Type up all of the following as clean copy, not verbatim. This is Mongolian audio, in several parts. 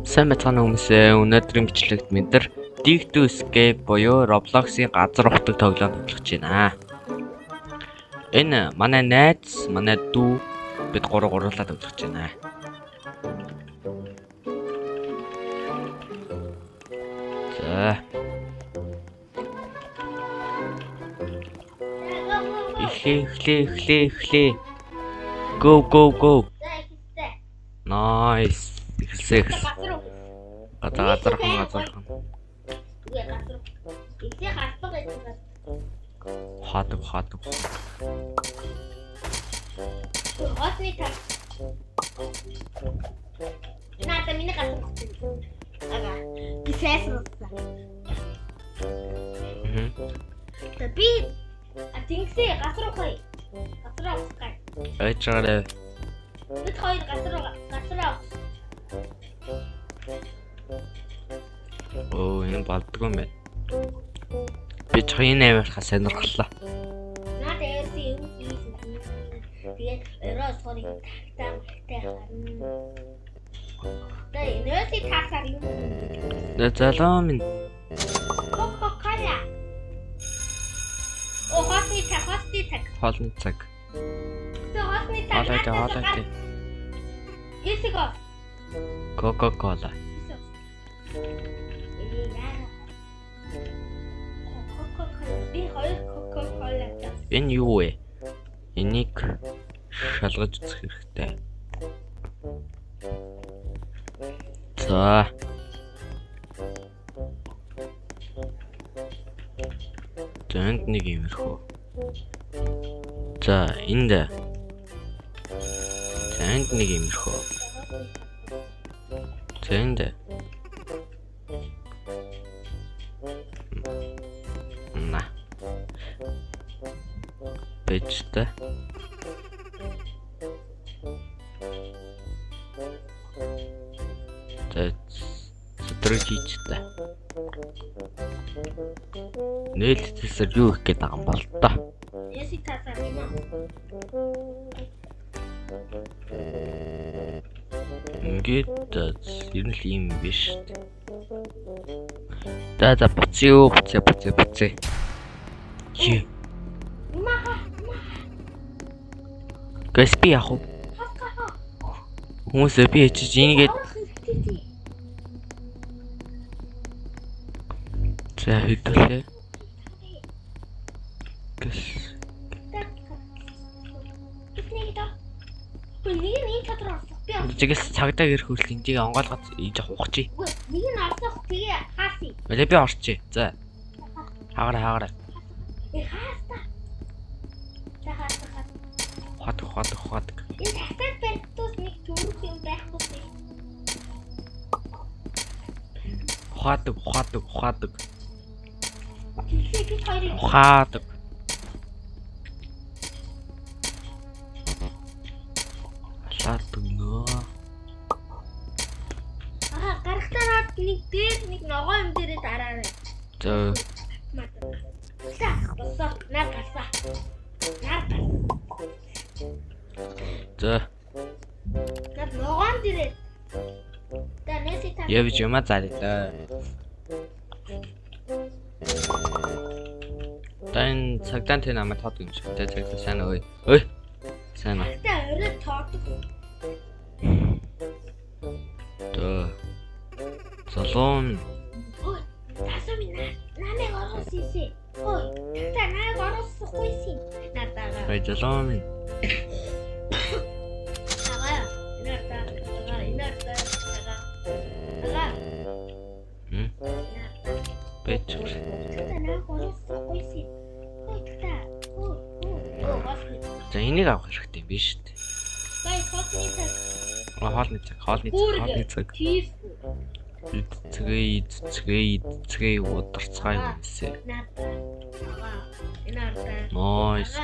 Сайн байцгаана хүмүүсээ. Өнөөдрийн бичлэгт бид нар Dig to Escape буюу Roblox-ийн газар утга тоглоом тоглож байна. Энэ манай найз, манай дүү бид гурлаа тоглож байна. За. Эхлээ. Go. Nice. Эхэлсэн. Газархан. Хатаг. Осны таг. Надад миний газар. Ага. Бисээс. Би атинхсээ газар ухай. Айчаарэ. Бид хоёр газар. Оо, энэ балдгүй юм байна. Би чойн авирахаа сонирхлоо. Надад яасан юм хийсэн. Тэгээд өрөө сорыг тагтаа. Тэгээд нөөсий тагсаар юм. Залуу минь. Кока-кола. Оо, хосны таг. Хоолны цаг. Хосны таг. Хоолой. Эсэго. Coca-Cola. Энэ юу вэ? Энийг шалгаж үзэх хэрэгтэй. За. Тэнд нэг иймэрхүү. За, энд. Тэнд нэг иймэрхүү. Тэнд. На. Бэжтэй. Сэтрэгчтэй. Нээлттэйсэр юу их гээд байгаа юм бол та. Яси тасаа юм аа. Ингээд ер нь л юм биш. За буцъя. Чи. Гэс би яах вэ? Хүмүүсээ би хичээж ийгээд за хэдүүлээ. Гэс. Чигээс цагдаа ирэх хүртэл эндийг онгоолгож ийж ухчих. Нэг нь орсох тэгээ хаасъя. Болоо би орчих. За. Хаагаарай. Хаастаа. Хот. Энэ тасаг байтус нэг төрөх юм байхгүй. Хот. Тийшээ хоёрыг Хот. Лаатгноо. Гарахтаа нэг дээр нэг ногоо юм дээрээ дараарай. За. За. Над ногоон дээрээ. Танэсий та. Явж юмаа зарилаа. Тань цагдаан тэ намайг тоодог юм шиг. Тэ цагтаа сайн ой. Ой. Сайн аа. Та өөрөө тоодог. Тэ. Залуун. Ой, тасаа минь намайг орхосоо. Ой, та намайг орхосоогүй. Надаа. Ой, залуун минь. Бэч. За энийг авах хэрэгтэй биш үү? Хоолны цаг. Эцгээ ударцгаа юмсээ. Нойс.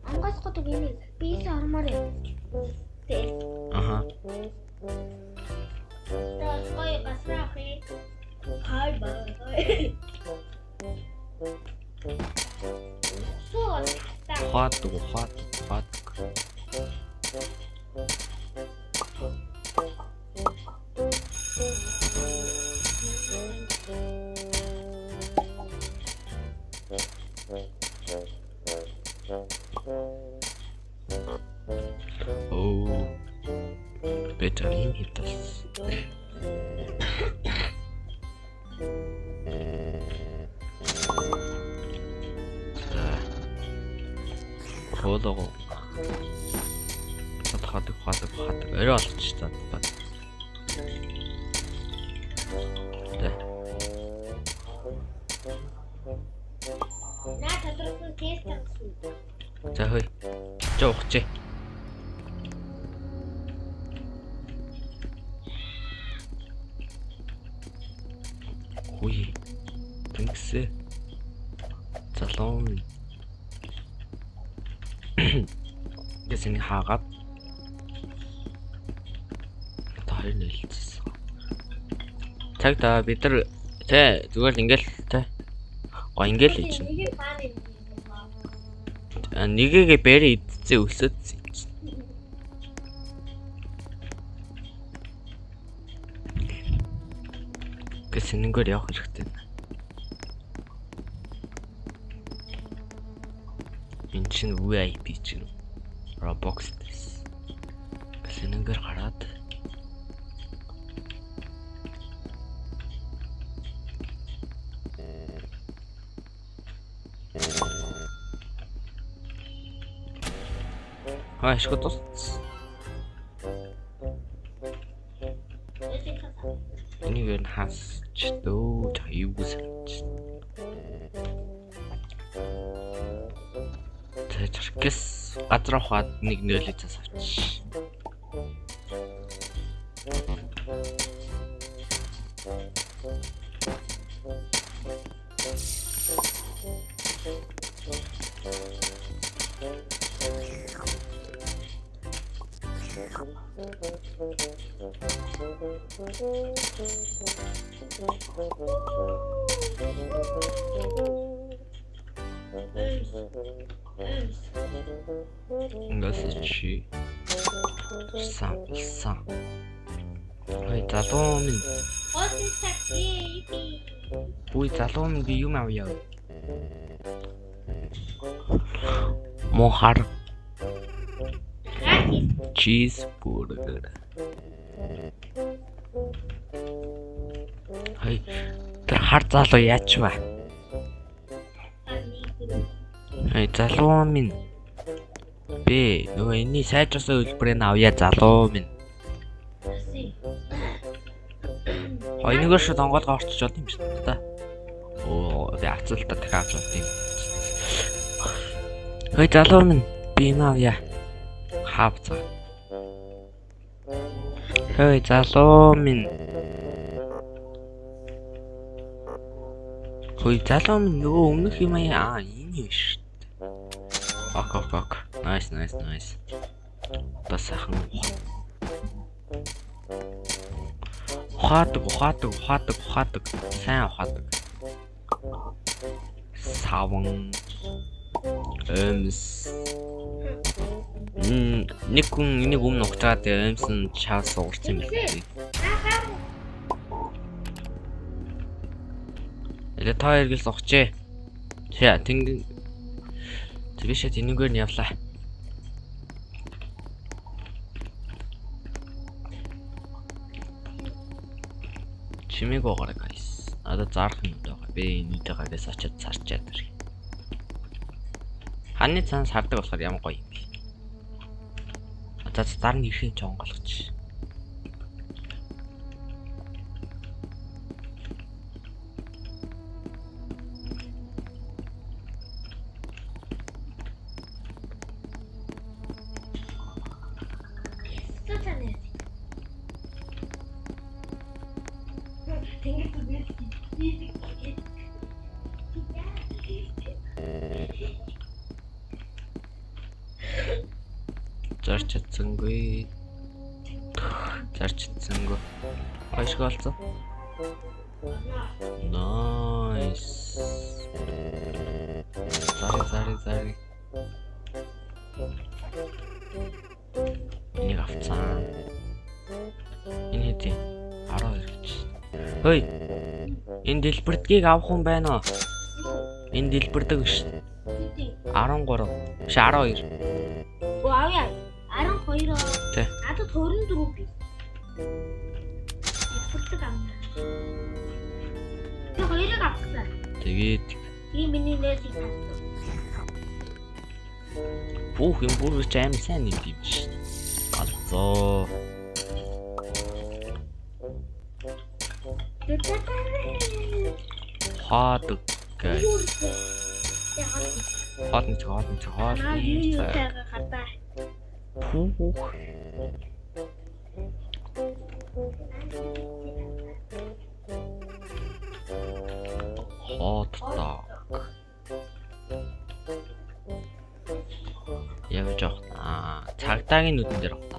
Ангасгодог юм. Бийс ормоор. Аха. Ой, басрахи. Хай бай. Хатдаг. байж байгаа юм хэд бас. Хоолоо. Хатдаг орой олчих та. Наа тодорхой тест авсан. За хөөе. Жоохчээ. Хөөе. Тэнгисээ. Залуун. Гэсний хаагаад таар нэлцсэн. Цагта бид нар тэ зүгээр ингээл тэ гоо ингээл хийж. Нэг баан юм. Нэгэгээ бэрэ идцээ өсөд. Гэсэнгээр явах хэрэгтэй. Энэ чинь VIP чинь Roblox дэс. Гэсэнгээр гараад ашиг тус. Энийг нь хасч дөө юу гэж. Тэжркэс газар ухаад нэг нөлөө цаас авч. Ingasichi сам. Ой, залуу минь. Оос такси. Ой, залуу минь би юм авъя. Мохар. Cheeseburger. Хай, тэр хар залуу яач ба? Хай, залуу минь. Би нөгөө энэний сайжрсан хөлбөрийг авъя залуу минь. Хоёрыгоо шууд онгоолгоо орчиж болд юм шүү дээ та. Оо, би ацалтаа дахиад авч болд юм. Хай, залуу минь. Би энэ авъя. Хавцаа. Хай, залуу минь. Хой, залуу минь нөгөө өмнөх юм аа энэ шүү дээ. Ок. Nice. Бас сайхан. Ухаадаг. Сайн ухаадаг. Саван. Нэг хүн энийг өмнө ухтаад эмсэн чаас уурсан юм байна. Эле та эргэлс ухчээ. Тэ тэнгэн. Тэвшээ тэнийгээр нь явлаа. Чимээг огараа guys. Надад зарах юм байгаа. Би энийтэйгээс очиад царчаад ирэх. Ханы цаанаас хардаг болохоор ямар гоё юм бэ. За зарны ихийн чонголгоч. Зарчдсангүй. Ашиг олцоо. Nice. Зари. Энийг авцаа. Энэ хэдий 12 гэж. Хөөе. Энэ дэлбэрдгийг авах хүн байна уу? Энэ дэлбэрдэг ш. 13. Биш 12. Оо авъя. 12. Тэ. Надад 24 бий. Футдаг амна. Би хоёрыг авсан. Тэгээд Тийм миний нээсийг татсан. бүх юм бүр ч аим сайн нэг юм шүү. Галзуу. Хаадаг. Хаадна. Пүүх. Хааддаг. Явж явах. Цагдаагийн нүдэн дээр авах.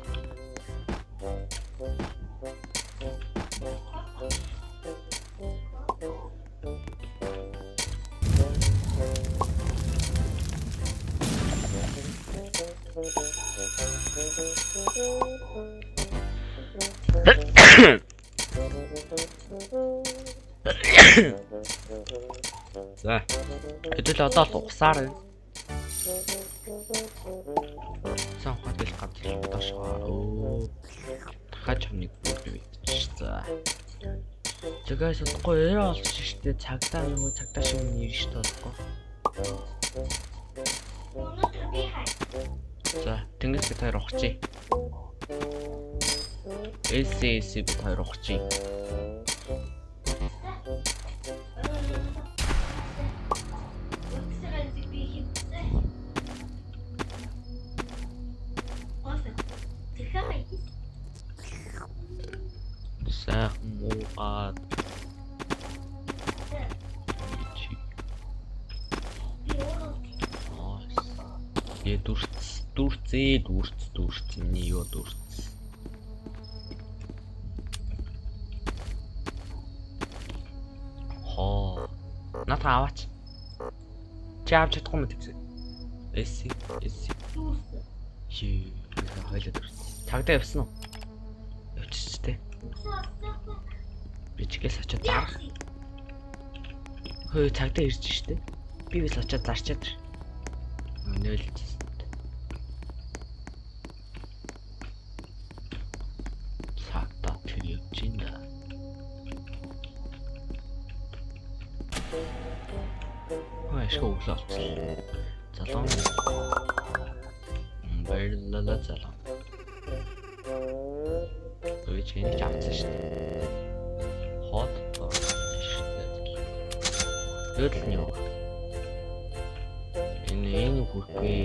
За. Хэдүүл одоо л угсаар байна. Сан хотел гадар дошгоо. Дахиж хамныг бүрдээ. За. Тэгээс удахгүй өрөө олж штэ цагдаа нөгөө цагдаа шиг нэг штэ болохгүй. За, тэнгис бид хоёр ухчих. SSC бид хоёр ухчих. Муугаад я дурц миний юу дурц. Хоо. Натаа аваач. Чи авч чадахгүй юм тэгсэн. Эсси. Чи хойлоо дурц. Цагдаа явсан уу? Явчихжээ. Бичгээс очоод зар. Хөөе цагдаа ирж штэ. Би бис очоод зарчаад. Нөөлж. Цагдаа тэр явж инда. Хөөе шоу болчихсон. Залуу. Баярлалаа залуу. Ой чинь чамцсан штэ. Хот Дөрөл нь юу? Энэ хүрхээ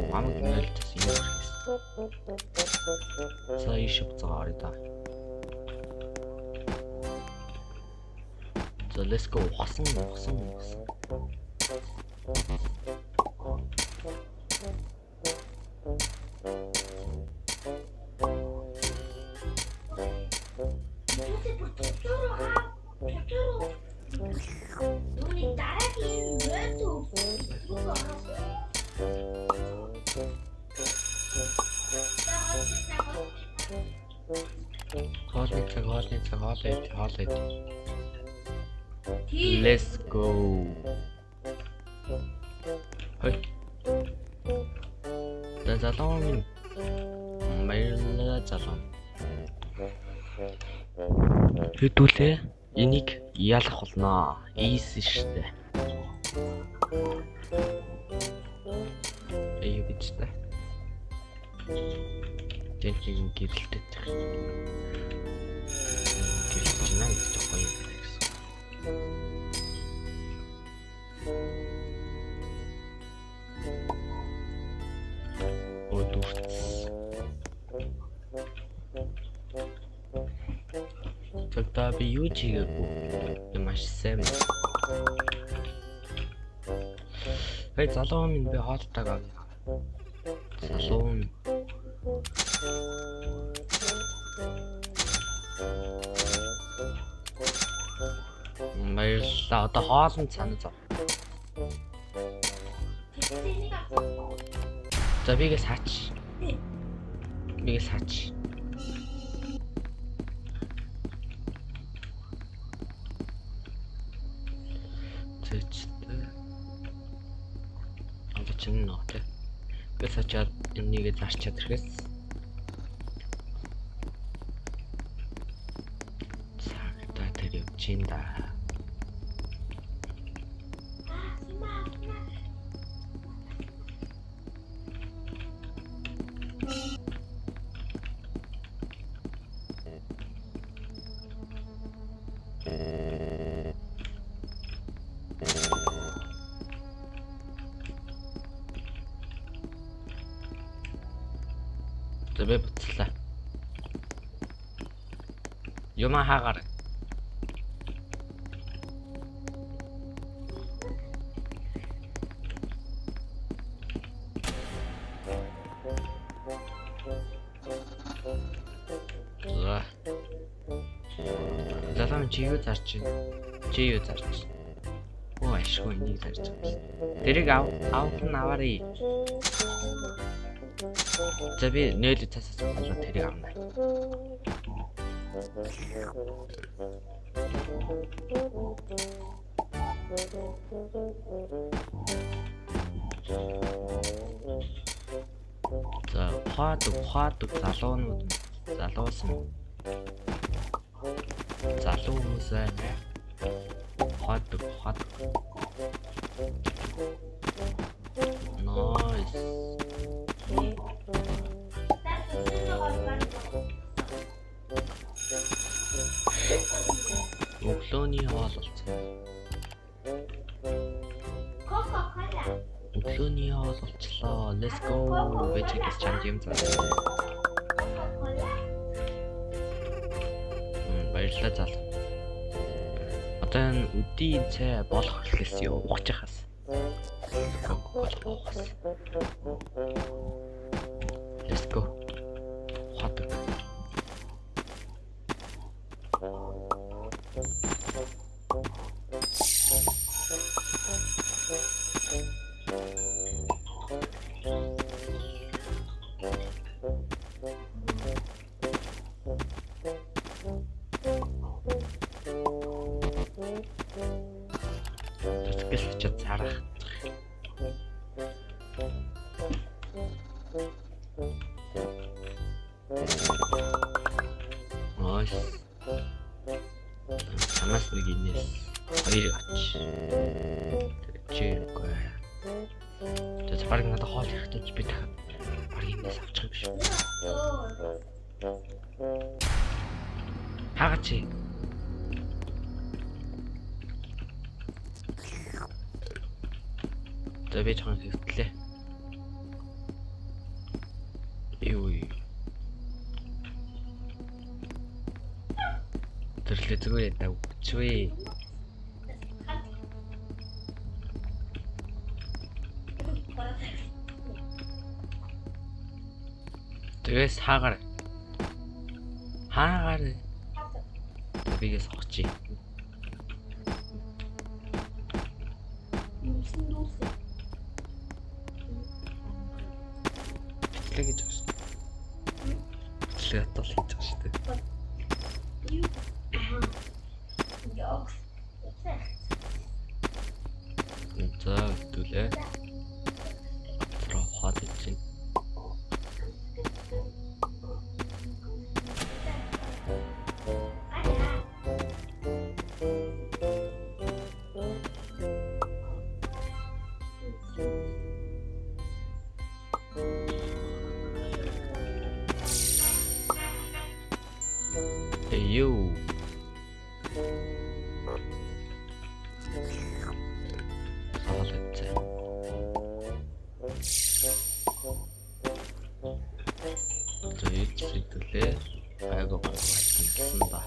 хамаг нөлтс юм хэрэгс. Сая ишв цаар да. So let's go. Ухсан. Хоолой. Let's go. Хой. Залуу минь баярлалаа залуу. Хэдүүлээ энийг ялах болно. Easy штэ. Бичтэй. Тэнцэн гэрэлтэй. Гэрэлчнаа гэж гоё юм гэсэн. Одурц. Тогда би юу чигээгүй маш сайн. Хей залуу минь би хоолтойгаа. Залуу минь баярлалаа. Одоо хоолн цанаа зав. За бигээс хаач. Тэчтэй. Одоо чинь нөтэ. Бигээс хачаад энийгээ зарчаад ирэхээс. чинь да. Тэбэ буцлаа. Юма хаагаар. Залам чи юу зарч байна? Чи юу зарч байна? Оо ашгүй энийг зарж байна. Тэрийг авах нь аваарий. За би нээлт цасаас болоод тэрийг авна. За ухаадаг залуунууд залуусан залуу хүмүүс байна. Ухаадаг. Nice. Өглөөний хоол болсон. Кока-кола. Өглөөний хоол болчлоо. Let's go. Вечерээс чамд юм заа. Кока-кола. Баярлалаа залуу. Одоо энэ өдийн цай болох хэрэглээс ууж яхаас. Let's go. Хатаг. Тэтгэл ч царах. Nice. Самаас нэг инээс хоёрыг авч. Чиргүй. Тэс баг надад хоол ирэхдээ би дахиад баг инээс авчих юм биш. Хаагач. За би чанга хэвтлээ. Юу. Тэрлээ зүгээр ядаа үчвээ. Тэгээс хаагаар. Бигээс хогчий. Бичлэг гэж байна. Бичлэг атал хийж байгаа шүү дээ. За түлээ. Трофад чинь. You. Зүйтлээ айгуу гайхсан ба.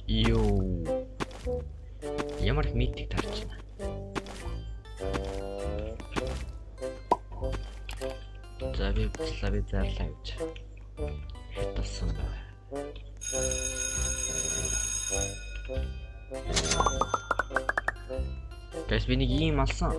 Юу. Ямар митик тарч байна. За би зарлаа гэж. Хитсэн ба. Гэс би нэг юм алсан.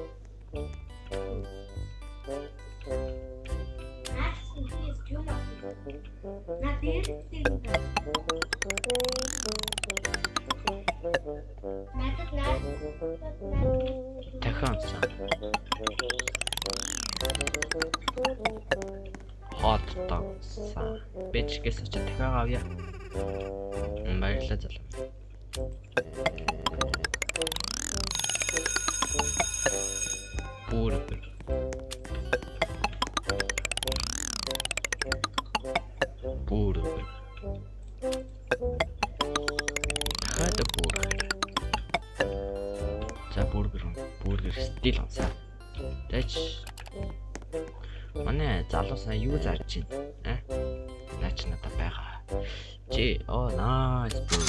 Дахиад Хот бичгээс очиж дахиад авъя. Баярлалаа залуу. Бургер. Хада бургер. За бургер стил онсаа. Тэч манай залуу сайн юу зарж байна? Наач надад байгаа. Чи nice bro.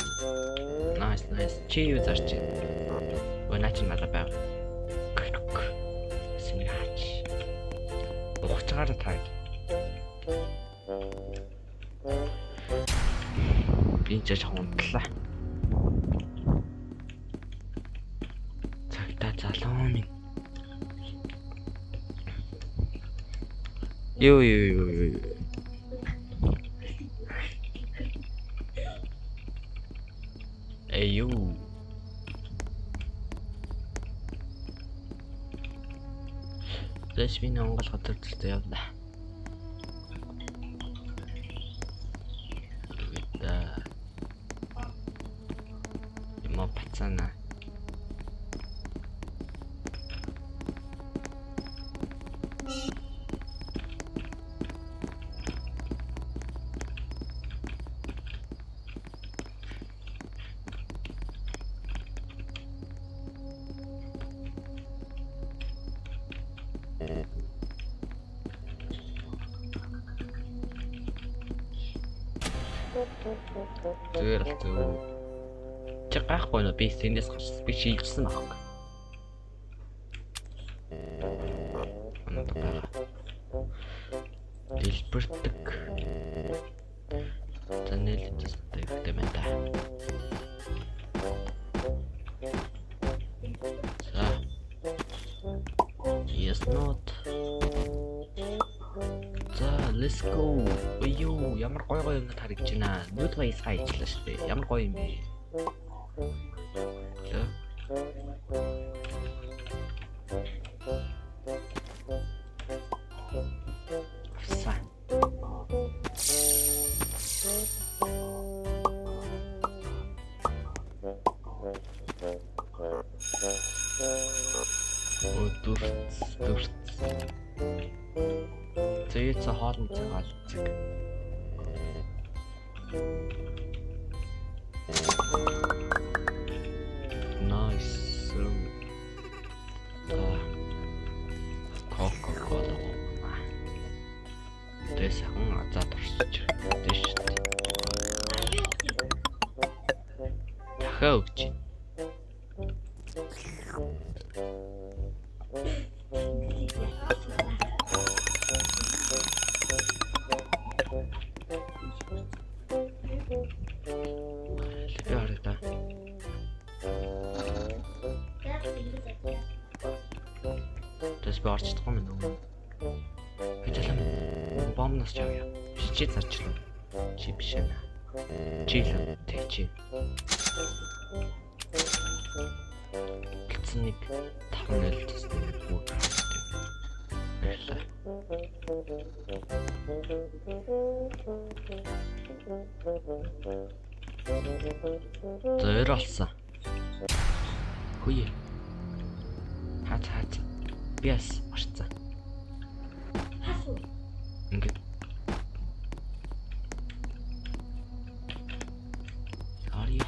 Nice. Чи юу зарж байна? Наач надад байгаа. Синаач. Ухцгаар таг. Би ч хондлаа. Цагтаа залуу минь. Юу. Эйю. Дэс би Монгол хотод явлаа. Пацана. Чи гайхгүй нөө би сэндээс гарч би шилжсэн баг. Дэлбэрдэг. Танэлж гэдэг юм да. За. Yes not. За, let's go. Юу ямар гоё юм харагдаж байна. Нүд баясгаа ичлээ шүү дээ. Ямар гоё юм бэ? Дүрт. Тэгээд за хоолны цагаал үзэг. Nice. Coca-Cola. Тэсхэн азаад орсож байна шүү дээ. Дахиад өгч. Тэс баарчдахгүй юм уу? Хэдэлэн бомноос явъя. Чи зарчлаа. Чи биш ээ. Чи л тэг чи. Гэцнийг 5-0 тусдаг бүр. Зөөр олсон. Хүйе. Хат. Биас орцсон. Хасуу. Ингээд. Ария.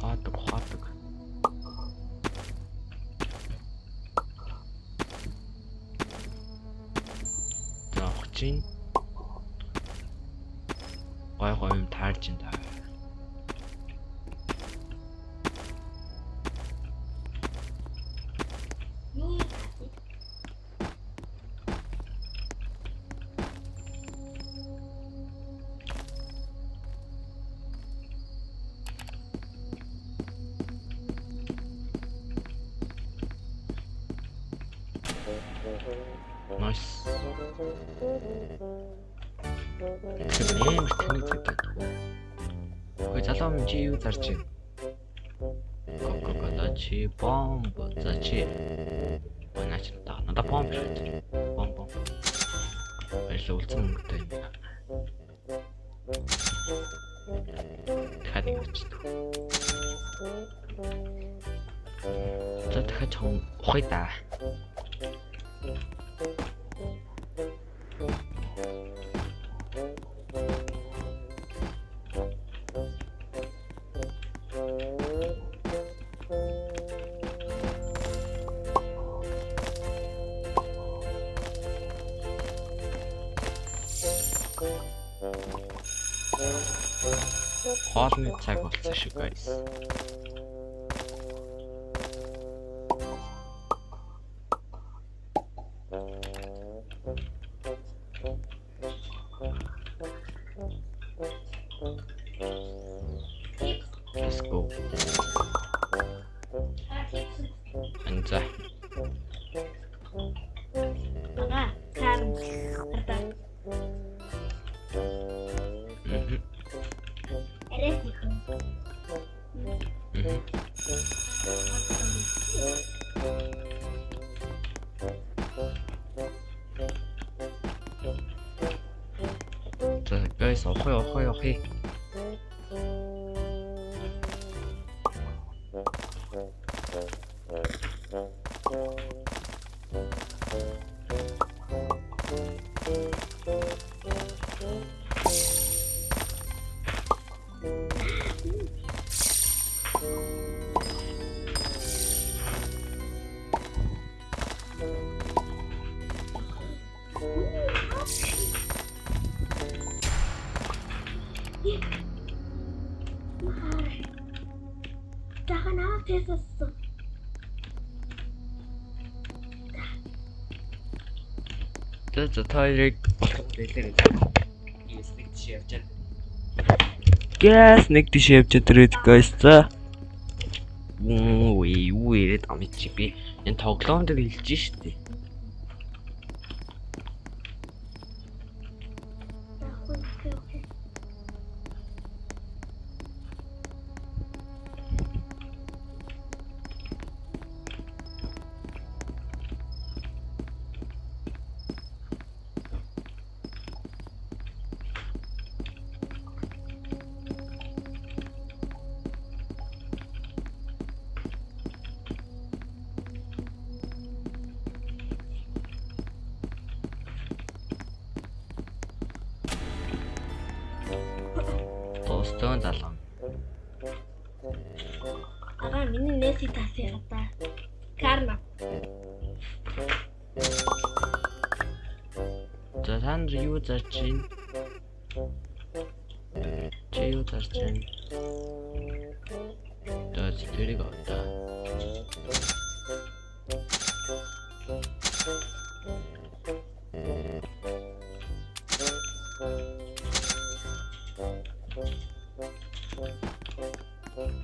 Хатаг. Чин гой юм таарч энэ. Nice. Нэмэр тэнийг гэдэг. Ой залуу тоглоом чи юу зарж байна? Кока-кола чи бомб за чи. Манайч надаа бомб шүү. Бомб. Баярлалаа үлдсэн мөнгөтэй юм. Дахиад явчихдаг. За дахиад чам ухай да. Хоолны цаг болсон шүү guys. Let's go. Анзаа. Бага карм. За guys, охой. Дахан авчихсан. За тойлог дэлгэр. Гээс нэг тийш явж чадрээд guys за. Юу ирээд амич би энэ тоглоомд хэлж штий. Тостон залуу. Ага миний нэси тасяа та. Карма. За танд юу зарж байна? Чи юу зарж байна? Дөөс тэрийг аваа.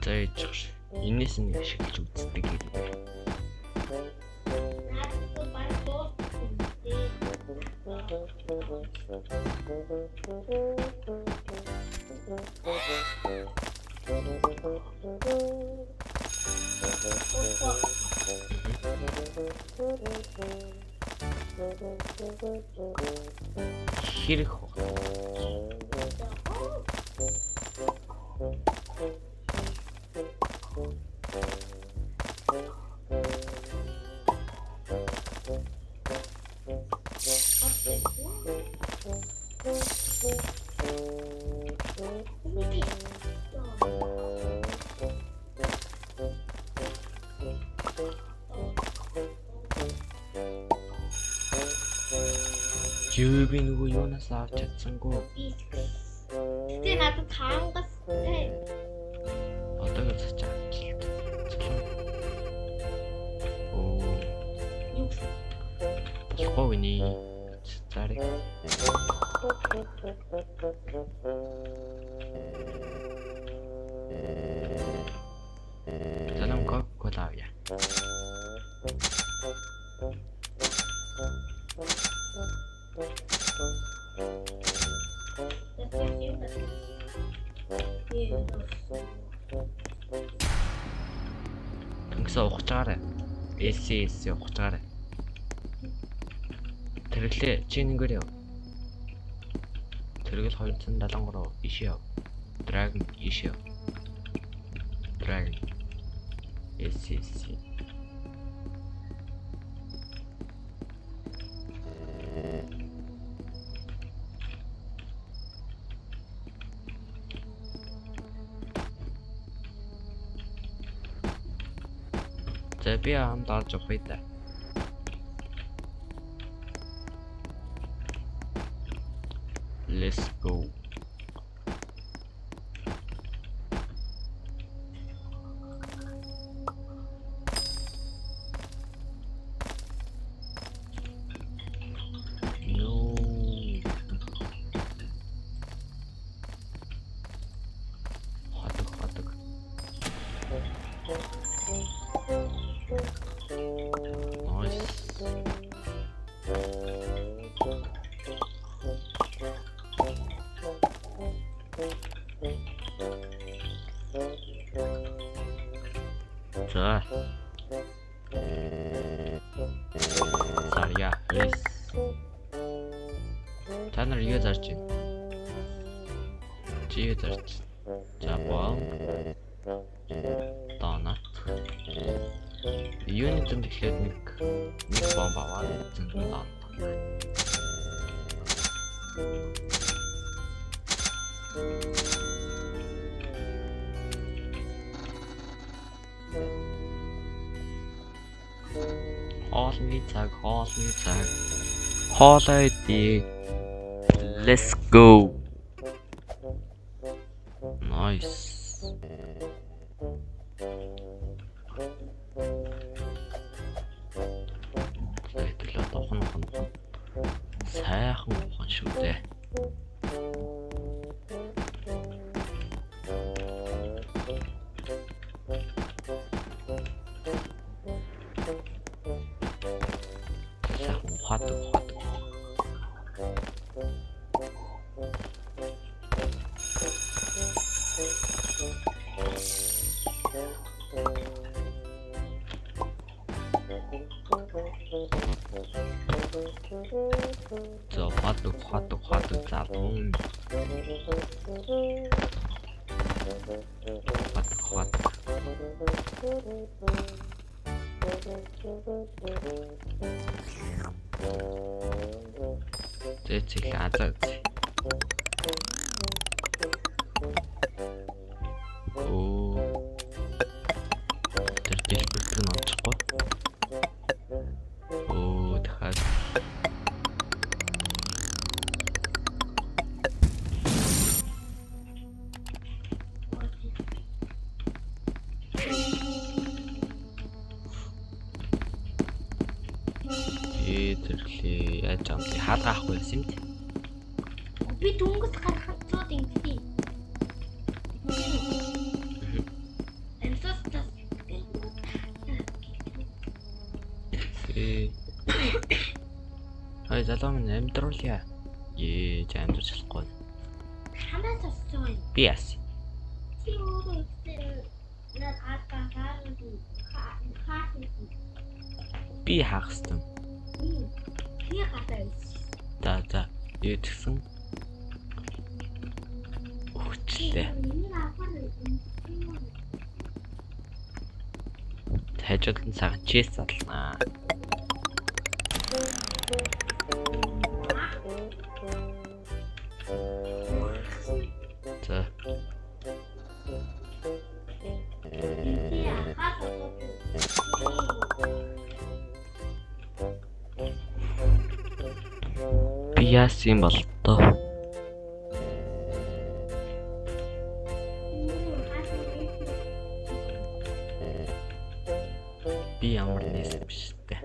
Зайчих. Инээс нь ашиглаж үздэг юм. Хэрэг хоо. Юу би нөгөө юунаас авч чадсангүй. Тэ надад таангас тэ. Одоо гэж чаачил. Оо. Болохгүй нэ. Зарыг. Занам кола авъя. Тэнгисээ ухаж байгаарай. SC ухаж байгаарай. Тэрэглээ чи нэгээр яв. Тэрэгэл 273 иш яв. Dragon иш яв. Dragon SC За би хамт орж явах бай. Let's go. No. Хатаг. Nice. За. Сарья, yes. Та нар юу зарж байна? Чи юу зарж? За боо. Донат. Юуны зам тэгэхээр нэг бомб аваад зөндөө даа. Хоолны цаг. Хоолой ди. Let's go. Nice. Тэгэлээ тохон. Сайхан ухан шүү дээ. Хатаг. За хатаг запун. Хатаг. Зэцэг азаа. Оо. Тэр дэлбэрт нь онцохгүй. Оо дахиад. Тэрлээ яаж юм бэ? Хаалгаахгүй байсан юм тий. Би дүнгээс гарахад цууд ингэсэн. Хай залуу минь амьдруулъя. Амьдрч болохгүй. Хамаас авсан юм. Би яас. Чи өөрөө над хаа. Би хаах хэвээр. Би хатаа. За. Юу гэсэн? Өгчлээ. Хажуудлан цаг чээс задлнаа. За. Би яасан бол тоо. Би ямар нэс биш тэ.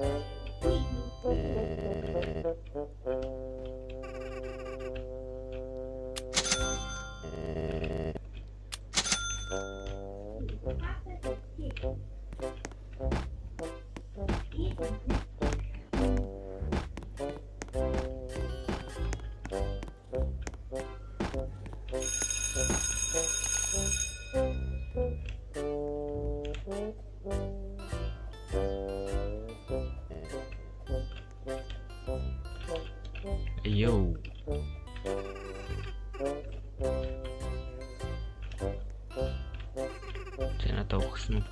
надад өгсөн.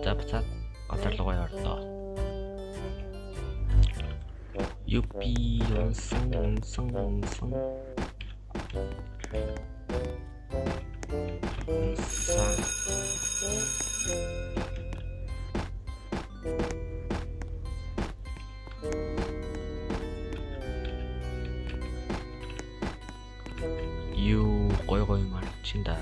За бацаад гадарлуугаа яварлаа. Юпи унсан. Юу гой марчинда.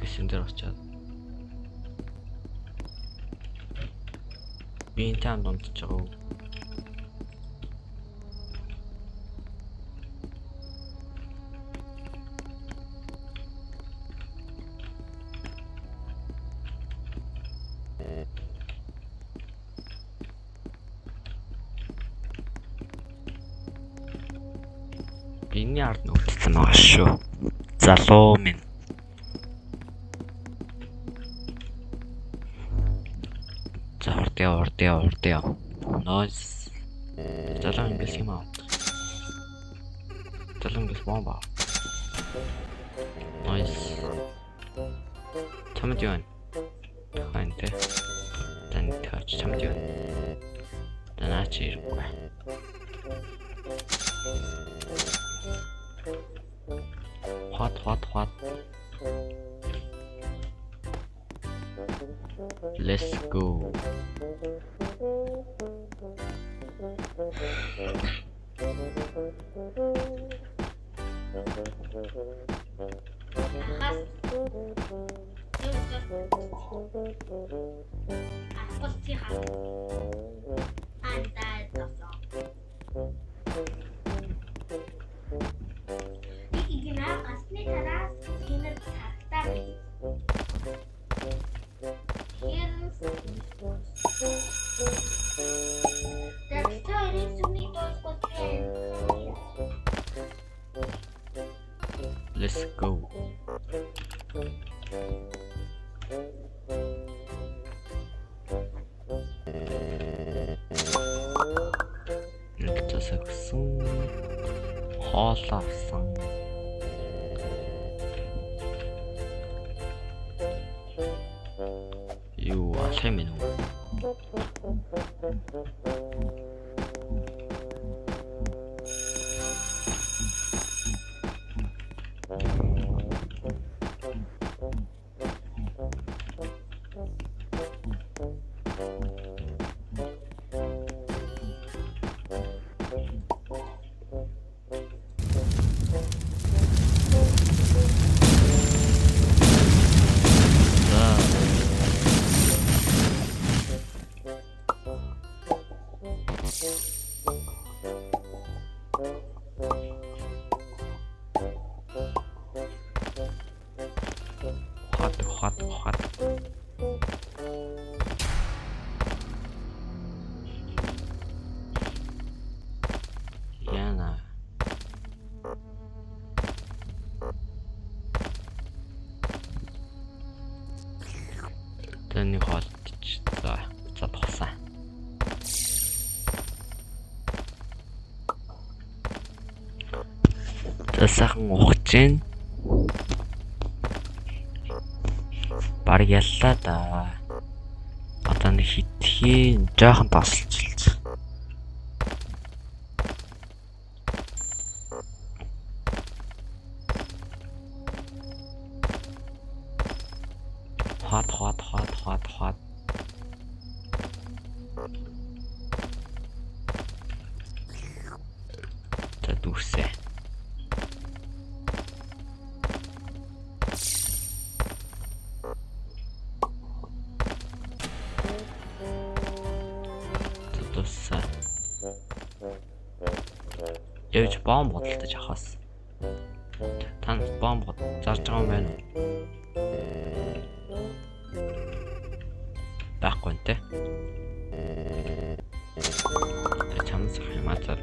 Гэсэндэр очоод би энэ танд дундаж байгаа. Биний ард нүдсэн байгаа шүү. Залуу минь. За урдээ. Nice. Залуу ингээс юм аа. Залуу ингээс бомба. Nice. Чамд юу вэ? Ханте. Тань тач чамд юу вэ? Танаач ирэхгүй. Hot. Let's go. Let's go. Нэгтсэгсэн хоолавсан. Юу алах юм бэ? Хат. Яна. Тэний хоолтч за тогсон. Сайхан ухаж гин. Бараг яллаа да. Одоо нэг хитгэн жоохон тасалж. Хат. За дүрсээ. Явж бомб бодолтож авахаас. Та бомб зарж байгаа юм байна уу? Байхгүй нэ. Чамс хэмаатар.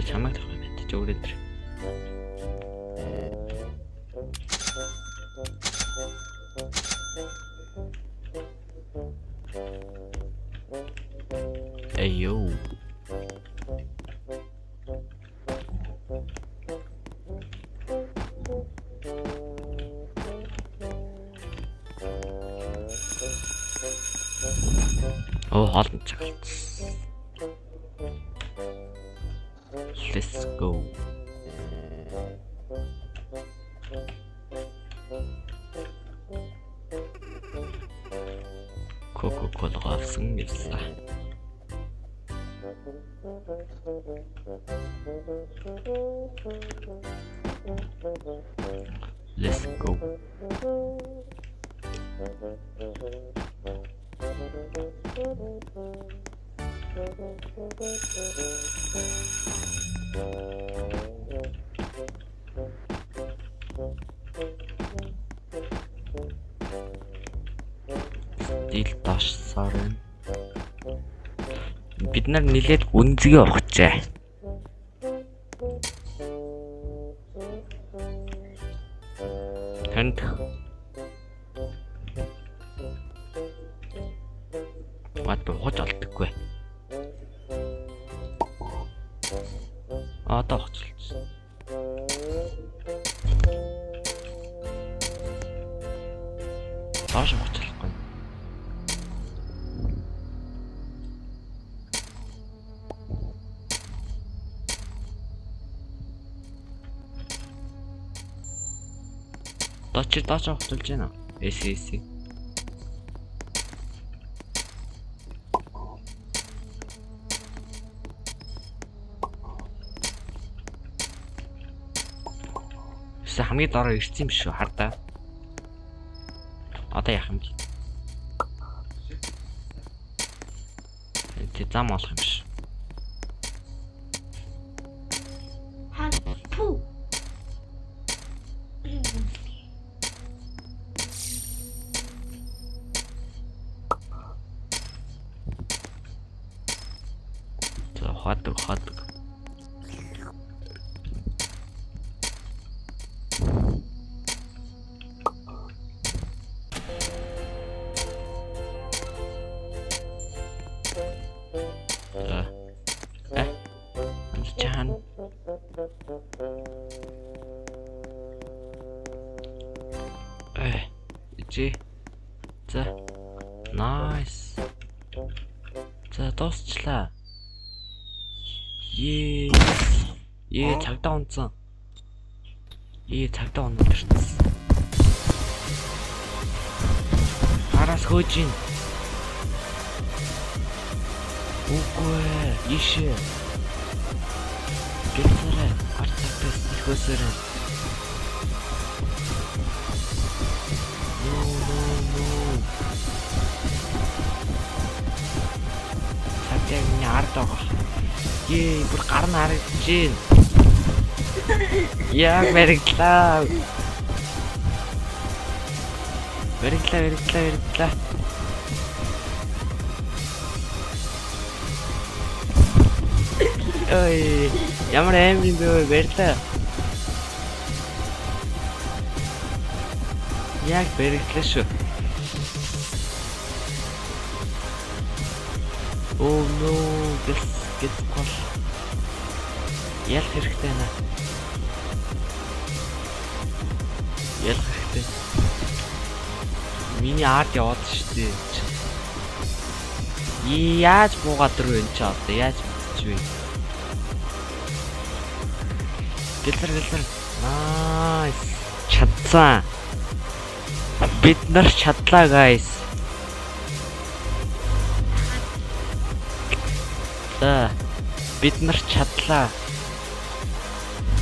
Чамаг тах юм байна. Жөөрөд. Ayo. Oh, хоолнд чагалцсан. Let's go. Coca-Cola авсан гэсэн. Let's go. Стил ташсаар байна. Бид нар нилээд үнзгээ ухчаа. Танд мат ухаж олдоггүй. Одоо ухчихлаа. Тааш ухчихлахгүй. Дооч ухтулж байна. SSC. Хамгийн дороо ирсэн юм шүү хардаа. Одоо яах юм бэ? Тэ зам олох юм биш. Пу. За хадаг. За. Nice. За дуусчлаа. Цагдаа унтсан. Цагдаа унаад ирсэн. Араас хөөж ин. Үгүй ишээ. Гэвчээрээ артактас ихөөсөрөө. Яг миний ард байгаа. Бүр гар нь харагдаж байна. Яг мэрэгдлээ. Мэрэгдлээ. Ой, ямар аим юм бэ мэрэгдлээ. Яг мэрэгдлээ шүү. Oh no, get call. Ялх хэрэгтэй наа. Ялх хэрэгтэй. Миний арт яваад штэ. Яаж буугаад руу энэ ч одоо яаж мэдчихвэ. Гэлэр. Nice. Чадсан. Бид нар чадлаа guys. Бид нар чадлаа.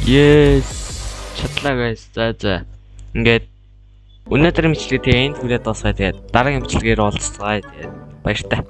Yes. Чадлаа guys. За. Ингээд Өнөөдрийн бичлэг тэгээ энд хүрээд дуусгая. Тэгээд дараагийн бичлэгээр уулзцгаая. Тэгээд баяртай.